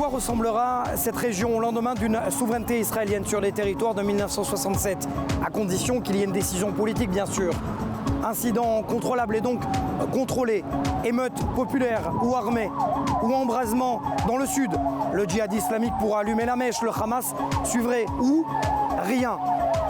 quoi ressemblera cette région au lendemain d'une souveraineté israélienne sur les territoires de 1967, à condition qu'il y ait une décision politique bien sûr. Incidents contrôlables et donc contrôlés, émeutes populaires ou armées, ou embrasement dans le sud. Le djihad islamique pourra allumer la mèche, le Hamas suivrait ou rien.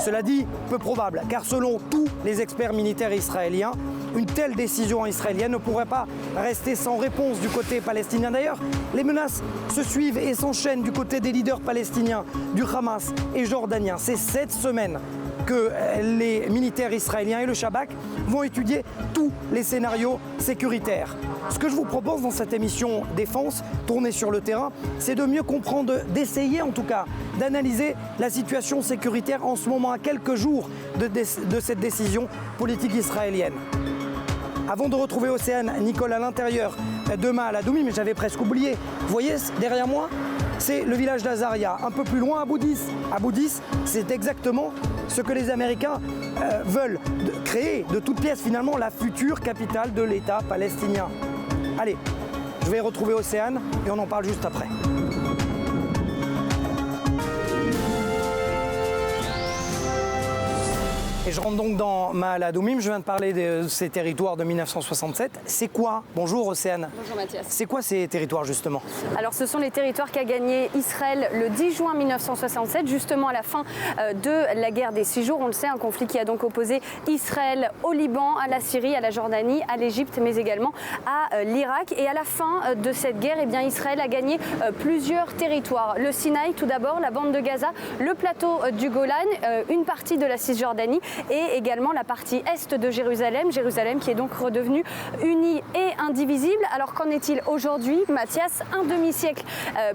Cela dit, peu probable, car selon tous les experts militaires israéliens, une telle décision israélienne ne pourrait pas rester sans réponse du côté palestinien. D'ailleurs, les menaces se suivent et s'enchaînent du côté des leaders palestiniens, du Hamas et jordaniens. C'est cette semaine que les militaires israéliens et le Shabak vont étudier tous les scénarios sécuritaires. Ce que je vous propose dans cette émission Défense, tournée sur le terrain, c'est de mieux comprendre, d'essayer en tout cas, d'analyser la situation sécuritaire en ce moment, à quelques jours de cette décision politique israélienne. Avant de retrouver Océane, Nicole à l'intérieur de Maal Adoumim, mais j'avais presque oublié. Vous voyez derrière moi, c'est le village d'Azaria, un peu plus loin à Boudis. À Boudis, c'est exactement ce que les Américains veulent créer de toutes pièces finalement la future capitale de l'État palestinien. Allez, je vais retrouver Océane et on en parle juste après. Et je rentre donc dans Maal Adoumim, je viens de parler de ces territoires de 1967. C'est quoi? Bonjour Océane. Bonjour Mathias. C'est quoi ces territoires justement? Alors ce sont les territoires qu'a gagné Israël le 10 juin 1967, justement à la fin de la guerre des 6 jours. On le sait, un conflit qui a donc opposé Israël au Liban, à la Syrie, à la Jordanie, à l'Égypte, mais également à l'Irak. Et à la fin de cette guerre, eh bien, Israël a gagné plusieurs territoires. Le Sinaï tout d'abord, la bande de Gaza, le plateau du Golan, une partie de la Cisjordanie, et également la partie est de Jérusalem, Jérusalem qui est donc redevenue unie et indivisible. Alors qu'en est-il aujourd'hui, Mathias, un demi-siècle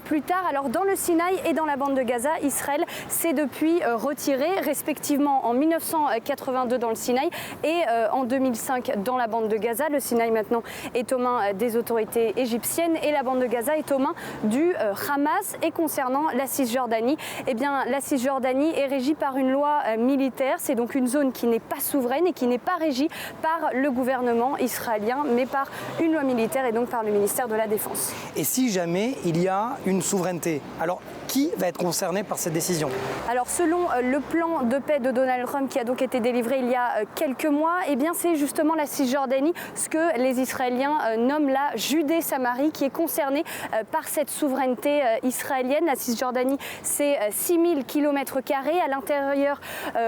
plus tard? Alors dans le Sinaï et dans la bande de Gaza, Israël s'est depuis retiré, respectivement en 1982 dans le Sinaï et en 2005 dans la bande de Gaza. Le Sinaï maintenant est aux mains des autorités égyptiennes et la bande de Gaza est aux mains du Hamas. Et concernant la Cisjordanie, eh bien la Cisjordanie est régie par une loi militaire. C'est donc une zone qui n'est pas souveraine et qui n'est pas régie par le gouvernement israélien, mais par une loi militaire et donc par le ministère de la Défense. Et si jamais il y a une souveraineté, alors qui va être concerné par cette décision? Alors selon le plan de paix de Donald Trump qui a donc été délivré il y a quelques mois, eh bien c'est justement la Cisjordanie, ce que les Israéliens nomment la Judée-Samarie, qui est concernée par cette souveraineté israélienne. La Cisjordanie, c'est 6000 km². À l'intérieur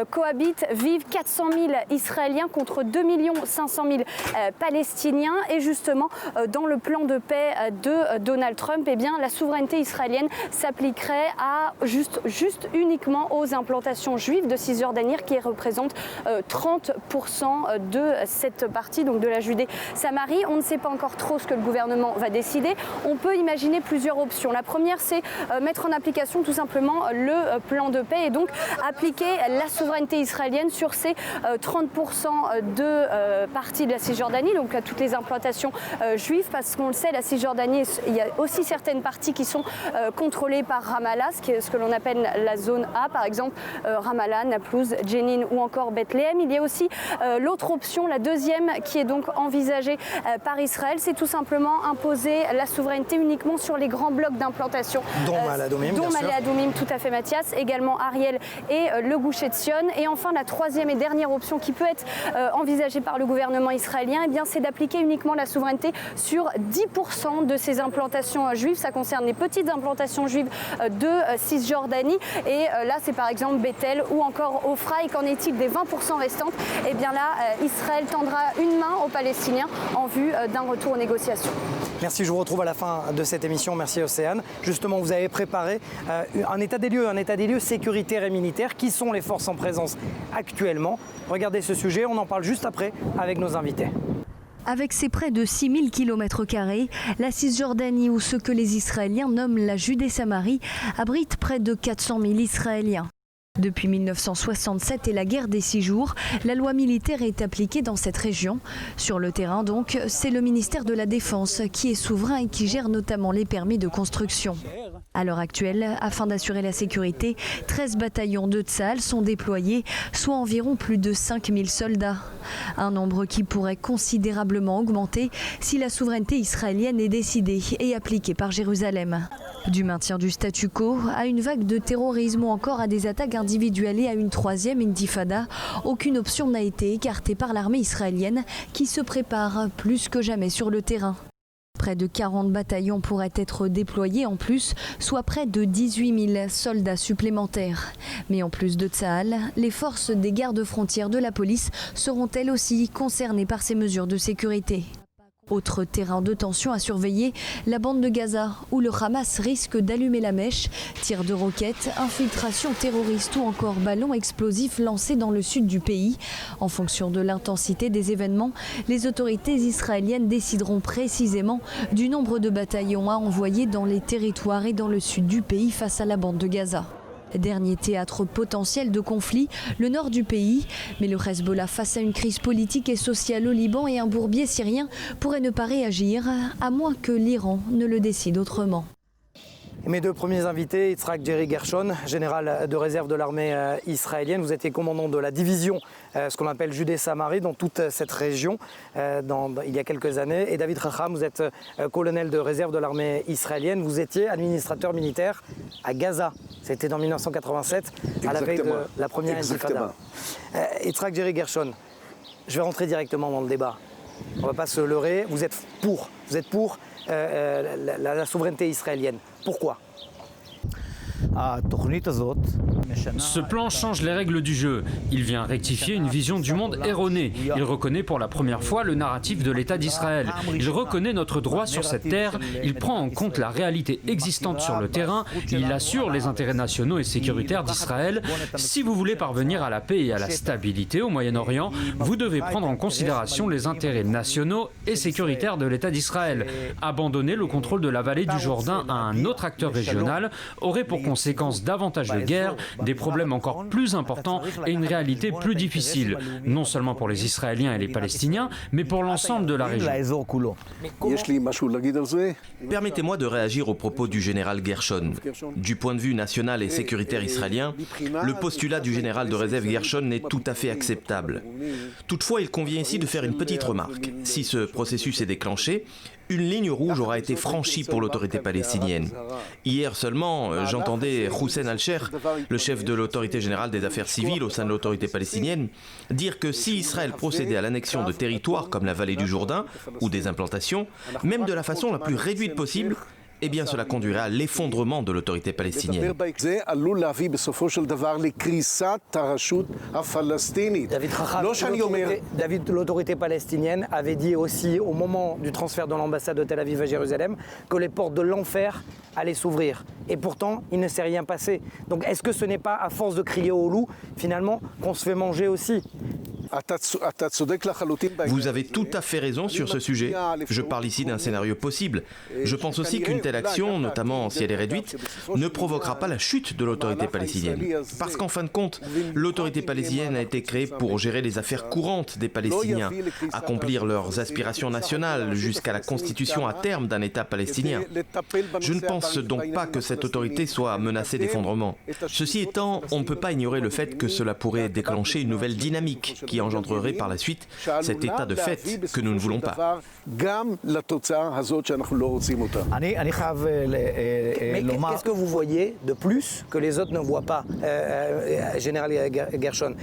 cohabitent, vivent 400 000 Israéliens contre 2 500 000 Palestiniens. Et justement, dans le plan de paix de Donald Trump, eh bien, la souveraineté israélienne s'appliquerait à juste uniquement aux implantations juives de Cisjordanie, qui représentent 30% de cette partie, donc de la Judée-Samarie. On ne sait pas encore trop ce que le gouvernement va décider. On peut imaginer plusieurs options. La première, c'est mettre en application tout simplement le plan de paix et donc appliquer la souveraineté israélienne sur ces 30% de parties de la Cisjordanie, donc à toutes les implantations juives, parce qu'on le sait, la Cisjordanie, il y a aussi certaines parties qui sont contrôlées par Ramallah, ce que l'on appelle la zone A, par exemple Ramallah, Naplouse, Jenin ou encore Bethléem. Il y a aussi l'autre option, la deuxième, qui est donc envisagée par Israël, c'est tout simplement imposer la souveraineté uniquement sur les grands blocs d'implantation. Dont Maal Adoumim, dont Maal Adoumim, tout à fait Mathias, également Ariel et le Gush Etzion. Et enfin, la troisième et dernière option qui peut être envisagée par le gouvernement israélien, eh bien, c'est d'appliquer uniquement la souveraineté sur 10% de ces implantations juives. Ça concerne les petites implantations juives de Cisjordanie. Et là, c'est par exemple Bethel ou encore Ofra. Et qu'en est-il des 20% restantes? Eh bien là, Israël tendra une main aux Palestiniens en vue d'un retour aux négociations. Merci, je vous retrouve à la fin de cette émission. Merci Océane. Justement, vous avez préparé un état des lieux sécuritaire et militaire. Qui sont les forces en présence actuellement? Regardez ce sujet, on en parle juste après avec nos invités. Avec ses près de 6000 km², la Cisjordanie, ou ce que les Israéliens nomment la Judée-Samarie, abrite près de 400 000 Israéliens. Depuis 1967 et la guerre des 6 jours, la loi militaire est appliquée dans cette région. Sur le terrain donc, c'est le ministère de la Défense qui est souverain et qui gère notamment les permis de construction. À l'heure actuelle, afin d'assurer la sécurité, 13 bataillons de Tsahal sont déployés, soit environ plus de 5000 soldats. Un nombre qui pourrait considérablement augmenter si la souveraineté israélienne est décidée et appliquée par Jérusalem. Du maintien du statu quo à une vague de terrorisme ou encore à des attaques individuelles et à une troisième intifada, aucune option n'a été écartée par l'armée israélienne qui se prépare plus que jamais sur le terrain. Près de 40 bataillons pourraient être déployés en plus, soit près de 18 000 soldats supplémentaires. Mais en plus de Tsahal, les forces des gardes-frontières de la police seront elles aussi concernées par ces mesures de sécurité. Autre terrain de tension à surveiller, la bande de Gaza, où le Hamas risque d'allumer la mèche. Tirs de roquettes, infiltrations terroristes ou encore ballons explosifs lancés dans le sud du pays. En fonction de l'intensité des événements, les autorités israéliennes décideront précisément du nombre de bataillons à envoyer dans les territoires et dans le sud du pays face à la bande de Gaza. Dernier théâtre potentiel de conflit, le nord du pays. Mais le Hezbollah, face à une crise politique et sociale au Liban et un bourbier syrien, pourrait ne pas réagir, à moins que l'Iran ne le décide autrement. Mes deux premiers invités, Yitzhak Jerry Gershon, général de réserve de l'armée israélienne. Vous étiez commandant de la division, ce qu'on appelle Judée-Samarie, dans toute cette région, il y a quelques années. Et David Racham, vous êtes colonel de réserve de l'armée israélienne. Vous étiez administrateur militaire à Gaza. C'était dans 1987, à la veille de la première intifada. Yitzhak Jerry Gershon, je vais rentrer directement dans le débat. On ne va pas se leurrer. Vous êtes pour la souveraineté israélienne. Pourquoi ? Ce plan change les règles du jeu. Il vient rectifier une vision du monde erronée. Il reconnaît pour la première fois le narratif de l'État d'Israël. Il reconnaît notre droit sur cette terre. Il prend en compte la réalité existante sur le terrain. Il assure les intérêts nationaux et sécuritaires d'Israël. Si vous voulez parvenir à la paix et à la stabilité au Moyen-Orient, vous devez prendre en considération les intérêts nationaux et sécuritaires de l'État d'Israël. Abandonner le contrôle de la vallée du Jourdain à un autre acteur régional aurait pour conséquence davantage de guerre, des problèmes encore plus importants et une réalité plus difficile, non seulement pour les Israéliens et les Palestiniens, mais pour l'ensemble de la région. Permettez-moi de réagir aux propos du général Gershon. Du point de vue national et sécuritaire israélien, le postulat du général de réserve Gershon n'est tout à fait acceptable. Toutefois, il convient ici de faire une petite remarque. Si ce processus est déclenché, une ligne rouge aura été franchie pour l'autorité palestinienne. Hier seulement, j'entendais Hussein Al-Sheikh, le chef de l'autorité générale des affaires civiles au sein de l'autorité palestinienne, dire que si Israël procédait à l'annexion de territoires comme la vallée du Jourdain ou des implantations, même de la façon la plus réduite possible, eh bien cela conduirait à l'effondrement de l'autorité palestinienne. David, l'autorité palestinienne avait dit aussi au moment du transfert de l'ambassade de Tel Aviv à Jérusalem que les portes de l'enfer allaient s'ouvrir. Et pourtant, il ne s'est rien passé. Donc est-ce que ce n'est pas à force de crier au loup, finalement, qu'on se fait manger aussi ? Vous avez tout à fait raison sur ce sujet. Je parle ici d'un scénario possible. Je pense aussi qu'une telle action, notamment si elle est réduite, ne provoquera pas la chute de l'autorité palestinienne. Parce qu'en fin de compte, l'autorité palestinienne a été créée pour gérer les affaires courantes des Palestiniens, accomplir leurs aspirations nationales jusqu'à la constitution à terme d'un État palestinien. Je ne pense donc pas que cette autorité soit menacée d'effondrement. Ceci étant, on ne peut pas ignorer le fait que cela pourrait déclencher une nouvelle dynamique qui engendrerait par la suite cet état de fait que nous ne voulons pas. Mais qu'est-ce que vous voyez de plus que les autres ne voient pas, Général Gershon ?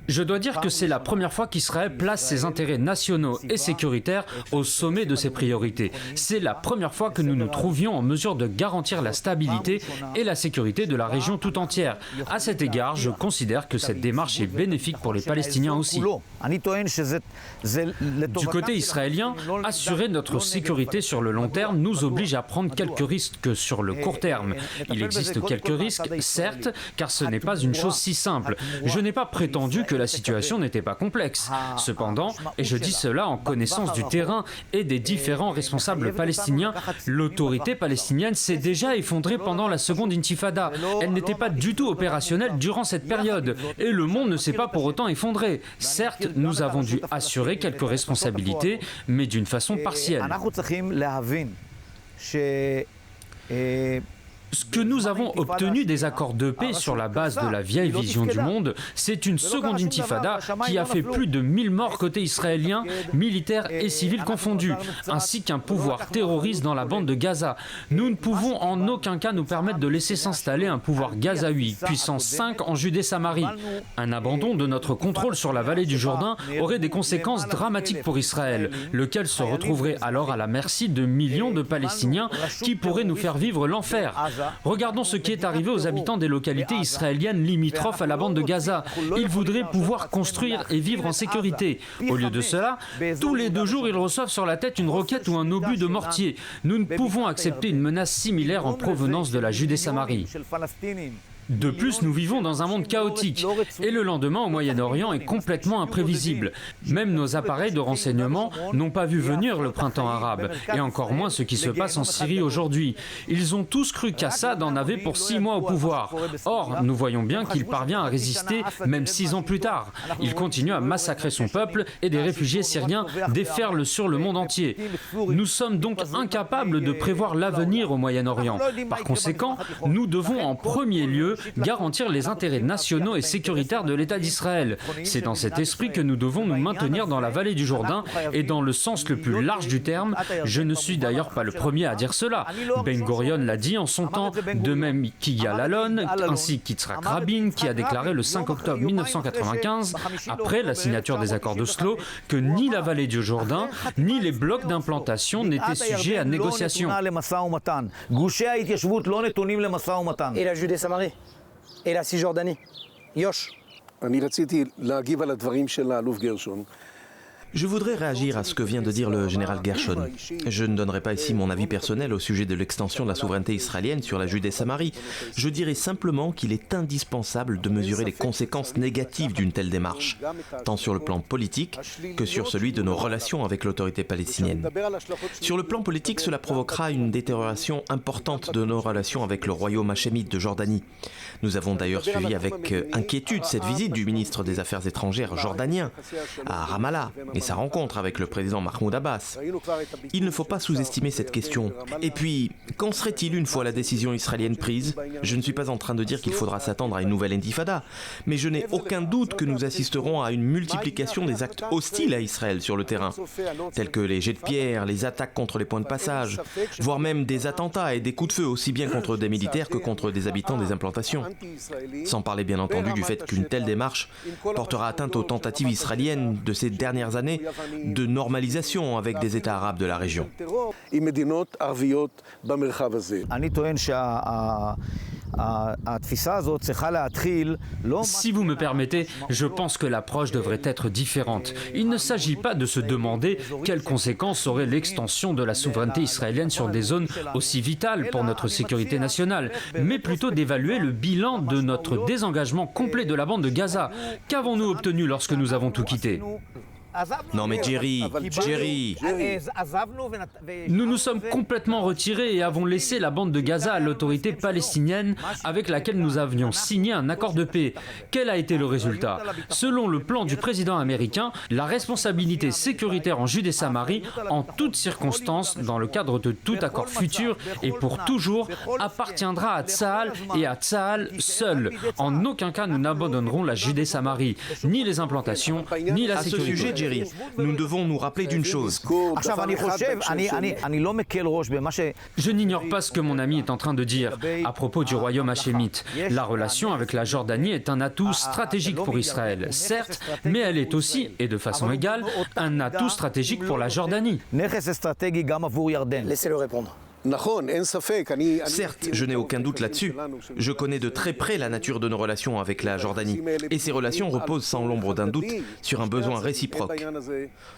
Je dois dire que c'est la première fois qu'Israël place ses intérêts nationaux et sécuritaires au sommet de ses priorités. C'est la première fois que nous nous trouvions en mesure de garantir la stabilité et la sécurité de la région tout entière. À cet égard, je considère que cette démarche est bénéfique pour les Palestiniens aussi. Du côté israélien, assurer notre sécurité sur le long terme nous oblige à prendre quelques risques sur le court terme. Il existe quelques risques, certes, car ce n'est pas une chose si simple. Je n'ai pas prétendu que la situation n'était pas complexe. Cependant, et je dis cela en connaissance du terrain et des différents responsables palestiniens, l'autorité palestinienne s'est déjà effondrée pendant la seconde intifada. Elle n'était pas du tout opérationnelle durant cette période. Et le monde ne s'est pas pour autant effondré. Certes, nous avons dû assurer quelques responsabilités, mais d'une façon partielle. Ce que nous avons obtenu des accords de paix sur la base de la vieille vision du monde, c'est une seconde intifada qui a fait plus de 1000 morts côté israélien, militaires et civils confondus, ainsi qu'un pouvoir terroriste dans la bande de Gaza. Nous ne pouvons en aucun cas nous permettre de laisser s'installer un pouvoir gazaoui, puissance 5 en Judée-Samarie. Un abandon de notre contrôle sur la vallée du Jourdain aurait des conséquences dramatiques pour Israël, lequel se retrouverait alors à la merci de millions de Palestiniens qui pourraient nous faire vivre l'enfer. Regardons ce qui est arrivé aux habitants des localités israéliennes limitrophes à la bande de Gaza. Ils voudraient pouvoir construire et vivre en sécurité. Au lieu de cela, tous les 2 jours, ils reçoivent sur la tête une roquette ou un obus de mortier. Nous ne pouvons accepter une menace similaire en provenance de la Judée-Samarie. De plus, nous vivons dans un monde chaotique et le lendemain au Moyen-Orient est complètement imprévisible. Même nos appareils de renseignement n'ont pas vu venir le printemps arabe et encore moins ce qui se passe en Syrie aujourd'hui. Ils ont tous cru qu'Assad en avait pour 6 mois au pouvoir. Or, nous voyons bien qu'il parvient à résister même 6 ans plus tard. Il continue à massacrer son peuple et des réfugiés syriens déferlent sur le monde entier. Nous sommes donc incapables de prévoir l'avenir au Moyen-Orient. Par conséquent, nous devons en premier lieu garantir les intérêts nationaux et sécuritaires de l'État d'Israël. C'est dans cet esprit que nous devons nous maintenir dans la vallée du Jourdain et dans le sens le plus large du terme. Je ne suis d'ailleurs pas le premier à dire cela. Ben Gurion l'a dit en son temps, de même qu'Yigal Allon, ainsi qu'Yitzhak Rabin, qui a déclaré le 5 octobre 1995, après la signature des accords d'Oslo, que ni la vallée du Jourdain, ni les blocs d'implantation n'étaient sujets à négociation. Et la Judée-Samarie et la Cisjordanie. Yosh. Je voudrais réagir à ce que vient de dire le général Gershon. Je ne donnerai pas ici mon avis personnel au sujet de l'extension de la souveraineté israélienne sur la Judée-Samarie. Je dirais simplement qu'il est indispensable de mesurer les conséquences négatives d'une telle démarche, tant sur le plan politique que sur celui de nos relations avec l'autorité palestinienne. Sur le plan politique, cela provoquera une détérioration importante de nos relations avec le royaume hachémite de Jordanie. Nous avons d'ailleurs suivi avec inquiétude cette visite du ministre des Affaires étrangères jordanien à Ramallah et sa rencontre avec le président Mahmoud Abbas. Il ne faut pas sous-estimer cette question. Et puis, qu'en serait-il une fois la décision israélienne prise ? Je ne suis pas en train de dire qu'il faudra s'attendre à une nouvelle intifada, mais je n'ai aucun doute que nous assisterons à une multiplication des actes hostiles à Israël sur le terrain, tels que les jets de pierre, les attaques contre les points de passage, voire même des attentats et des coups de feu aussi bien contre des militaires que contre des habitants des implantations. Sans parler bien entendu du fait qu'une telle démarche portera atteinte aux tentatives israéliennes de ces dernières années de normalisation avec des États arabes de la région. Si vous me permettez, je pense que l'approche devrait être différente. Il ne s'agit pas de se demander quelles conséquences aurait l'extension de la souveraineté israélienne sur des zones aussi vitales pour notre sécurité nationale, mais plutôt d'évaluer le bilan de notre désengagement complet de la bande de Gaza. Qu'avons-nous obtenu lorsque nous avons tout quitté ? Non mais Jerry, nous nous sommes complètement retirés et avons laissé la bande de Gaza à l'autorité palestinienne avec laquelle nous avions signé un accord de paix. Quel a été le résultat ? Selon le plan du président américain, la responsabilité sécuritaire en Judée-Samarie, en toutes circonstances, dans le cadre de tout accord futur et pour toujours, appartiendra à Tsahal et à Tsahal seul. En aucun cas nous n'abandonnerons la Judée-Samarie, ni les implantations, ni la sécurité. À ce sujet, Jerry, nous devons nous rappeler d'une chose. Je n'ignore pas ce que mon ami est en train de dire à propos du royaume hachémite. La relation avec la Jordanie est un atout stratégique pour Israël, certes, mais elle est aussi, et de façon égale, un atout stratégique pour la Jordanie. Laissez-le répondre. Certes, je n'ai aucun doute là-dessus. Je connais de très près la nature de nos relations avec la Jordanie. Et ces relations reposent sans l'ombre d'un doute sur un besoin réciproque.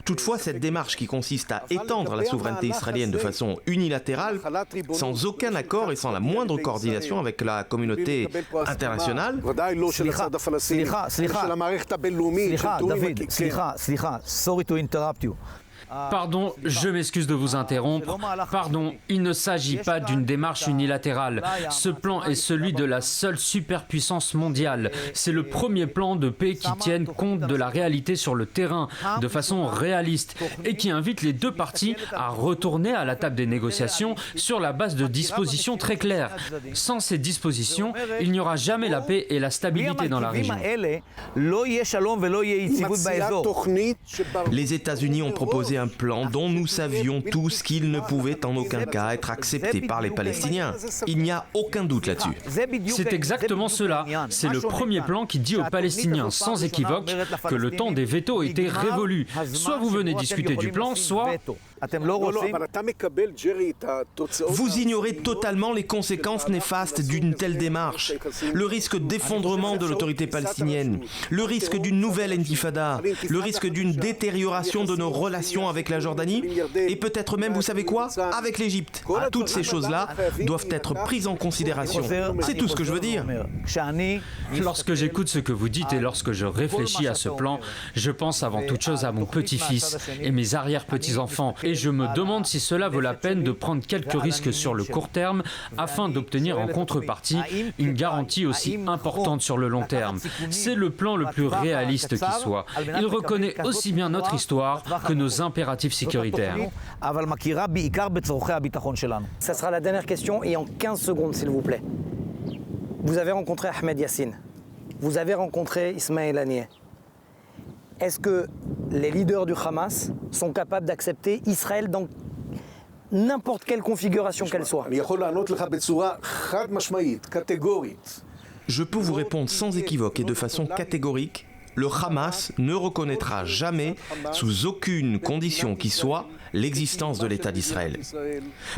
Toutefois, cette démarche qui consiste à étendre la souveraineté israélienne de façon unilatérale, sans aucun accord et sans la moindre coordination avec la communauté internationale, Pardon, je m'excuse de vous interrompre. Pardon, il ne s'agit pas d'une démarche unilatérale. Ce plan est celui de la seule superpuissance mondiale. C'est le premier plan de paix qui tienne compte de la réalité sur le terrain, de façon réaliste, et qui invite les deux parties à retourner à la table des négociations sur la base de dispositions très claires. Sans ces dispositions, il n'y aura jamais la paix et la stabilité dans la région. Les États-Unis ont proposé un plan dont nous savions tous qu'il ne pouvait en aucun cas être accepté par les Palestiniens. Il n'y a aucun doute là-dessus. C'est exactement cela. C'est le premier plan qui dit aux Palestiniens sans équivoque que le temps des vétos était révolu. Soit vous venez discuter du plan, soit... Vous ignorez totalement les conséquences néfastes d'une telle démarche, le risque d'effondrement de l'autorité palestinienne, le risque d'une nouvelle intifada, le risque d'une détérioration de nos relations avec la Jordanie et peut-être même, vous savez quoi, avec l'Égypte. Toutes ces choses-là doivent être prises en considération. C'est tout ce que je veux dire. Lorsque j'écoute ce que vous dites et lorsque je réfléchis à ce plan, je pense avant toute chose à mon petit-fils et mes arrière-petits-enfants. Et je me demande si cela vaut la peine de prendre quelques risques sur le court terme afin d'obtenir en contrepartie une garantie aussi importante sur le long terme. C'est le plan le plus réaliste qui soit. Il reconnaît aussi bien notre histoire que nos impératifs sécuritaires. Ça sera la dernière question et en 15 secondes s'il vous plaît. Vous avez rencontré Ahmed Yassine. Vous avez rencontré Ismaël Haniyeh. Est-ce que les leaders du Hamas sont capables d'accepter Israël dans n'importe quelle configuration qu'elle soit? Je peux vous répondre sans équivoque et de façon catégorique, le Hamas ne reconnaîtra jamais, sous aucune condition qui soit, l'existence de l'État d'Israël.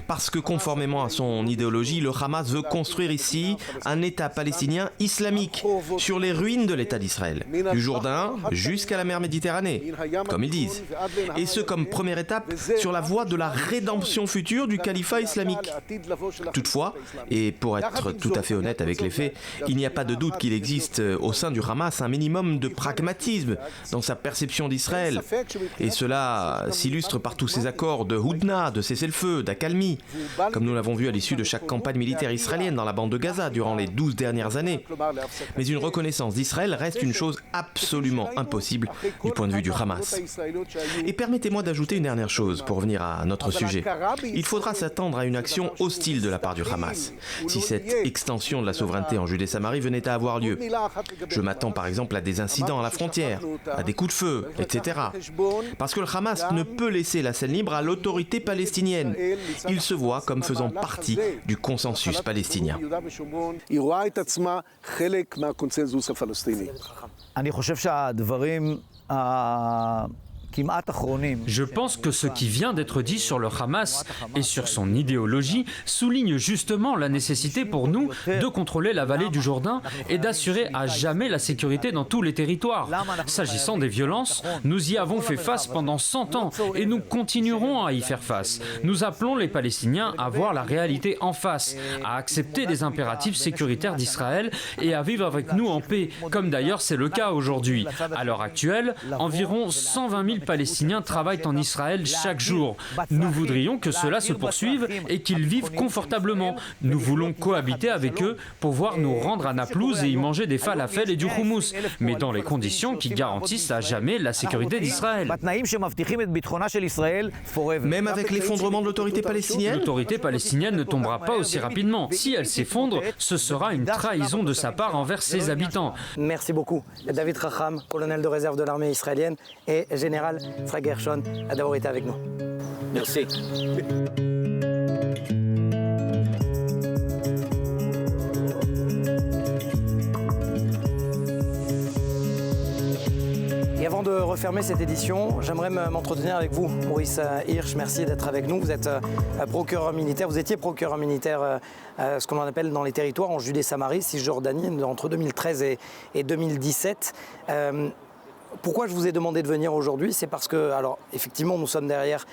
Parce que conformément à son idéologie, le Hamas veut construire ici un État palestinien islamique sur les ruines de l'État d'Israël, du Jourdain jusqu'à la mer Méditerranée, comme ils disent. Et ce comme première étape sur la voie de la rédemption future du califat islamique. Toutefois, et pour être tout à fait honnête avec les faits, il n'y a pas de doute qu'il existe au sein du Hamas un minimum de pragmatisme dans sa perception d'Israël. Et cela s'illustre par tous ces accords de Houdna, de cessez-le-feu, d'accalmie, comme nous l'avons vu à l'issue de chaque campagne militaire israélienne dans la bande de Gaza durant les 12 dernières années. Mais une reconnaissance d'Israël reste une chose absolument impossible du point de vue du Hamas. Et permettez-moi d'ajouter une dernière chose pour revenir à notre sujet. Il faudra s'attendre à une action hostile de la part du Hamas, si cette extension de la souveraineté en Judée-Samarie venait à avoir lieu. Je m'attends par exemple à des incidents à la frontière, à des coups de feu, etc. Parce que le Hamas ne peut laisser la scène libre à l'autorité palestinienne. Il se voit comme faisant partie du consensus palestinien. Je pense que ce qui vient d'être dit sur le Hamas et sur son idéologie souligne justement la nécessité pour nous de contrôler la vallée du Jourdain et d'assurer à jamais la sécurité dans tous les territoires. S'agissant des violences, nous y avons fait face pendant 100 ans et nous continuerons à y faire face. Nous appelons les Palestiniens à voir la réalité en face, à accepter les impératifs sécuritaires d'Israël et à vivre avec nous en paix, comme d'ailleurs c'est le cas aujourd'hui. À l'heure actuelle, environ 120 000 Palestiniens travaillent en Israël chaque jour. Nous voudrions que cela se poursuive et qu'ils vivent confortablement. Nous voulons cohabiter avec eux, pouvoir nous rendre à Naplouse et y manger des falafels et du houmous, mais dans les conditions qui garantissent à jamais la sécurité d'Israël. Même avec l'effondrement de l'autorité palestinienne? L'autorité palestinienne ne tombera pas aussi rapidement. Si elle s'effondre, ce sera une trahison de sa part envers ses habitants. Merci beaucoup. David Racham, colonel de réserve de l'armée israélienne et général Yitzhak Gershon, d'avoir été avec nous. Merci. Et avant de refermer cette édition, j'aimerais m'entretenir avec vous, Maurice Hirsch. Merci d'être avec nous. Vous êtes procureur militaire, vous étiez procureur militaire, ce qu'on appelle dans les territoires, en Judée-Samarie, Cisjordanie, entre 2013 et 2017. Pourquoi je vous ai demandé de venir aujourd'hui? C'est parce que, alors effectivement, nous sommes derrière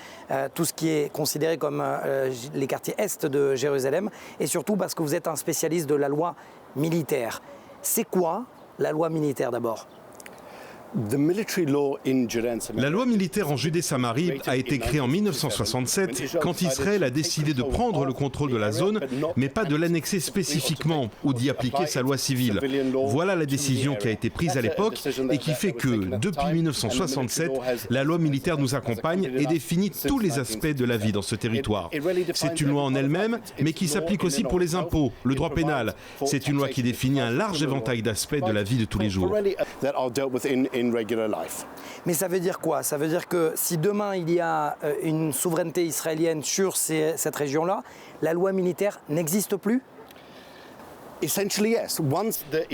tout ce qui est considéré comme les quartiers est de Jérusalem, et surtout parce que vous êtes un spécialiste de la loi militaire. C'est quoi la loi militaire d'abord? La loi militaire en Judée-Samarie a été créée en 1967 quand Israël a décidé de prendre le contrôle de la zone, mais pas de l'annexer spécifiquement ou d'y appliquer sa loi civile. Voilà la décision qui a été prise à l'époque et qui fait que, depuis 1967, la loi militaire nous accompagne et définit tous les aspects de la vie dans ce territoire. C'est une loi en elle-même, mais qui s'applique aussi pour les impôts, le droit pénal. C'est une loi qui définit un large éventail d'aspects de la vie de tous les jours. Mais ça veut dire quoi? Ça veut dire que si demain il y a une souveraineté israélienne sur cette région-là, la loi militaire n'existe plus?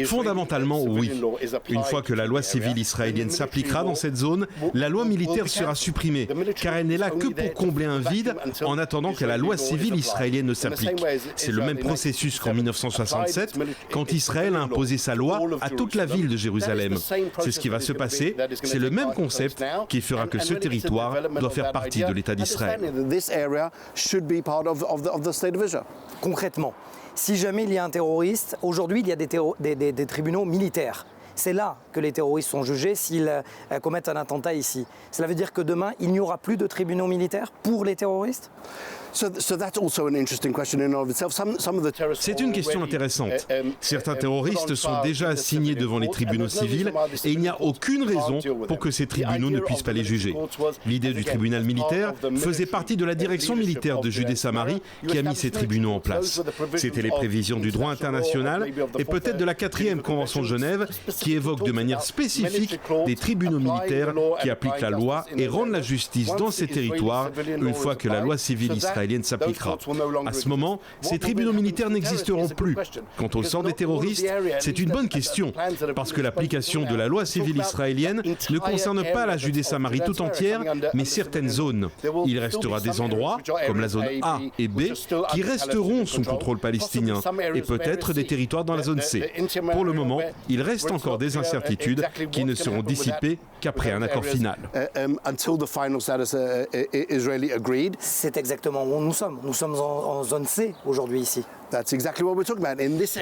Fondamentalement, oui. Une fois que la loi civile israélienne s'appliquera dans cette zone, la loi militaire sera supprimée, car elle n'est là que pour combler un vide en attendant que la loi civile israélienne ne s'applique. C'est le même processus qu'en 1967, quand Israël a imposé sa loi à toute la ville de Jérusalem. C'est ce qui va se passer, c'est le même concept qui fera que ce territoire doit faire partie de l'État d'Israël. Concrètement, si jamais il y a un terroriste, aujourd'hui il y a des tribunaux militaires. C'est là que les terroristes sont jugés s'ils commettent un attentat ici. Cela veut dire que demain, il n'y aura plus de tribunaux militaires pour les terroristes? C'est une question intéressante. Certains terroristes sont déjà assignés devant les tribunaux civils et il n'y a aucune raison pour que ces tribunaux ne puissent pas les juger. L'idée du tribunal militaire faisait partie de la direction militaire de Judée-Samarie qui a mis ces tribunaux en place. C'était les prévisions du droit international et peut-être de la 4e Convention de Genève qui évoque de manière spécifique des tribunaux militaires qui appliquent la loi et rendent la justice dans ces territoires une fois que la loi civile israélienne s'appliquera. À ce moment, ces tribunaux militaires n'existeront plus. Quant au sort des terroristes, c'est une bonne question, parce que l'application de la loi civile israélienne ne concerne pas la Judée-Samarie tout entière, mais certaines zones. Il restera des endroits, comme la zone A et B, qui resteront sous contrôle palestinien, et peut-être des territoires dans la zone C. Pour le moment, il reste encore des incertitudes qui ne seront dissipées qu'après un accord final. C'est exactement où nous sommes. Nous sommes en zone C aujourd'hui ici.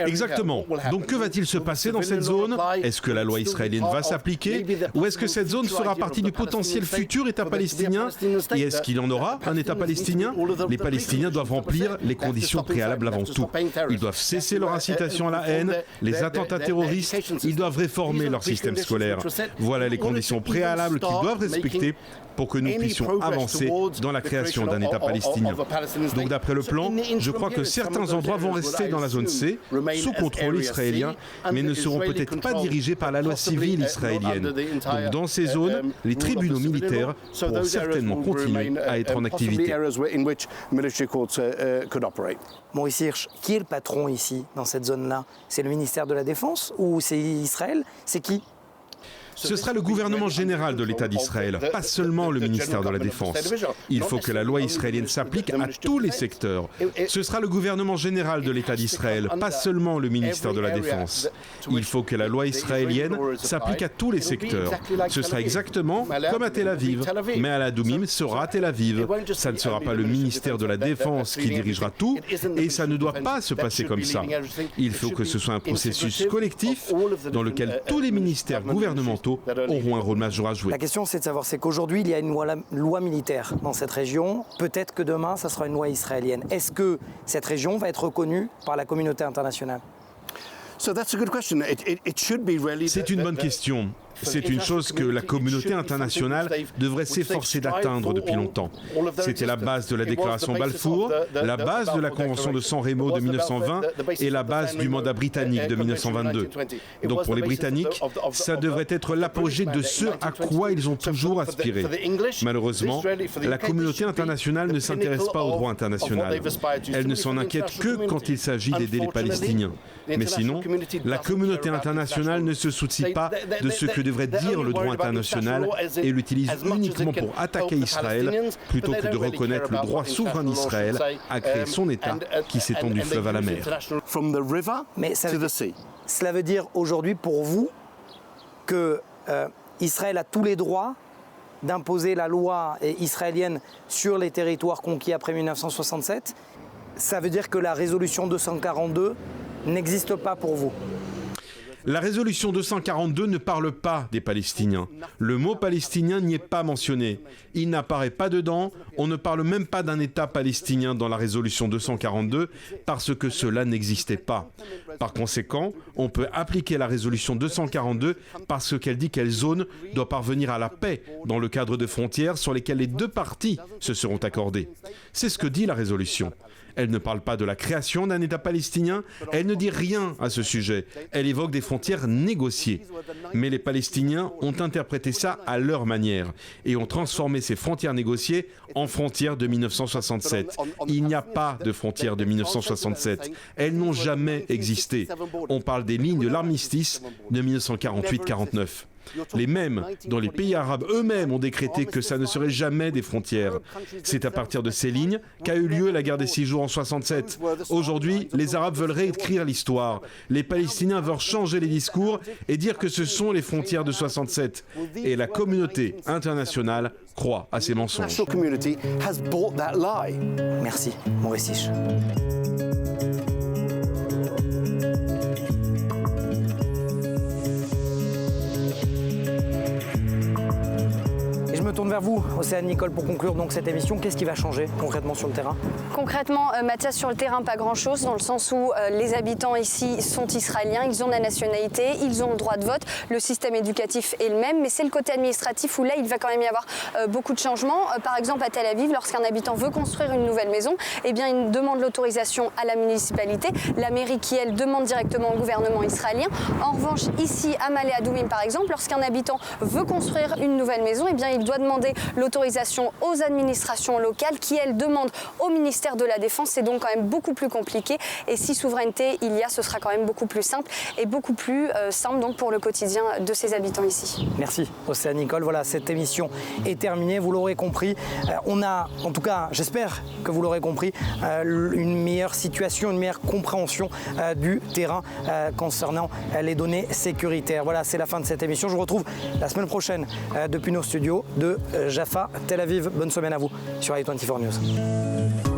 Exactement. Donc que va-t-il se passer dans cette zone? Est-ce que la loi israélienne va s'appliquer? Ou est-ce que cette zone fera partie du potentiel futur État palestinien? Et est-ce qu'il y en aura un État palestinien? Les Palestiniens doivent remplir les conditions préalables avant tout. Ils doivent cesser leur incitation à la haine, les attentats terroristes, ils doivent réformer leur système scolaire. Voilà les conditions préalables qu'ils doivent respecter pour que nous puissions avancer dans la création d'un État palestinien. Donc d'après le plan, je crois que certains endroits vont rester dans la zone C, sous contrôle israélien, mais ne seront peut-être pas dirigés par la loi civile israélienne. Donc dans ces zones, les tribunaux militaires pourront certainement continuer à être en activité. Maurice Hirsch, qui est le patron ici, dans cette zone-là? C'est le ministère de la Défense ou c'est Israël? C'est qui? Ce sera le gouvernement général de l'État d'Israël, pas seulement le ministère de la Défense. Il faut que la loi israélienne s'applique à tous les secteurs. Ce sera le gouvernement général de l'État d'Israël, pas seulement le ministère de la Défense. Il faut que la loi israélienne s'applique à tous les secteurs. Ce sera exactement comme à Tel Aviv. Mais à Adumim sera à Tel Aviv. Ça ne sera pas le ministère de la Défense qui dirigera tout, et ça ne doit pas se passer comme ça. Il faut que ce soit un processus collectif dans lequel tous les ministères gouvernementaux auront un rôle majeur à jouer. La question, c'est de savoir, c'est qu'aujourd'hui, il y a une loi militaire dans cette région. Peut-être que demain, ça sera une loi israélienne. Est-ce que cette région va être reconnue par la communauté internationale? C'est une bonne question. C'est une chose que la communauté internationale devrait s'efforcer d'atteindre depuis longtemps. C'était la base de la déclaration Balfour, la base de la Convention de San Remo de 1920 et la base du mandat britannique de 1922. Donc pour les Britanniques, ça devrait être l'apogée de ce à quoi ils ont toujours aspiré. Malheureusement, la communauté internationale ne s'intéresse pas au droit international. Elle ne s'en inquiète que quand il s'agit d'aider les Palestiniens. Mais sinon, la communauté internationale ne se soucie pas de ce que devrait dire le droit international et l'utilise uniquement pour attaquer Israël plutôt que de reconnaître le droit souverain d'Israël à créer son État qui s'étend du fleuve à la mer. Mais cela veut dire aujourd'hui pour vous que Israël a tous les droits d'imposer la loi israélienne sur les territoires conquis après 1967. Ça veut dire que la résolution 242 n'existe pas pour vous? La résolution 242 ne parle pas des Palestiniens. Le mot palestinien n'y est pas mentionné. Il n'apparaît pas dedans. On ne parle même pas d'un État palestinien dans la résolution 242 parce que cela n'existait pas. Par conséquent, on peut appliquer la résolution 242 parce qu'elle dit quelle zone doit parvenir à la paix dans le cadre de frontières sur lesquelles les deux parties se seront accordées. C'est ce que dit la résolution. Elle ne parle pas de la création d'un État palestinien, elle ne dit rien à ce sujet. Elle évoque des frontières négociées. Mais les Palestiniens ont interprété ça à leur manière et ont transformé ces frontières négociées en frontières de 1967. Il n'y a pas de frontières de 1967. Elles n'ont jamais existé. On parle des lignes de l'armistice de 1948-49. Les mêmes dont les pays arabes eux-mêmes ont décrété que ça ne serait jamais des frontières. C'est à partir de ces lignes qu'a eu lieu la guerre des 6 jours en 67. Aujourd'hui, les Arabes veulent réécrire l'histoire. Les Palestiniens veulent changer les discours et dire que ce sont les frontières de 67. Et la communauté internationale croit à ces mensonges. Merci, Maurice Sich. Je me tourne vers vous, Océane Nicole, pour conclure donc cette émission. Qu'est-ce qui va changer concrètement sur le terrain? Concrètement, Mathias, sur le terrain, pas grand-chose, dans le sens où les habitants ici sont israéliens, ils ont la nationalité, ils ont le droit de vote, le système éducatif est le même, mais c'est le côté administratif où là, il va quand même y avoir beaucoup de changements. Par exemple, à Tel Aviv, lorsqu'un habitant veut construire une nouvelle maison, eh bien, il demande l'autorisation à la municipalité, la mairie qui, elle, demande directement au gouvernement israélien. En revanche, ici, à Malé Adoumim, par exemple, lorsqu'un habitant veut construire une nouvelle maison, eh bien, il doit demander l'autorisation aux administrations locales qui, elles, demandent au ministère de la Défense. C'est donc quand même beaucoup plus compliqué. Et si souveraineté il y a, ce sera quand même beaucoup plus simple et beaucoup plus simple donc pour le quotidien de ces habitants ici. Merci, Océane Nicole. Voilà, cette émission est terminée. Vous l'aurez compris. On a, en tout cas, j'espère que vous l'aurez compris, une meilleure situation, une meilleure compréhension du terrain concernant les données sécuritaires. Voilà, c'est la fin de cette émission. Je vous retrouve la semaine prochaine depuis nos studios de Jaffa, Tel Aviv. Bonne semaine à vous sur i24 News.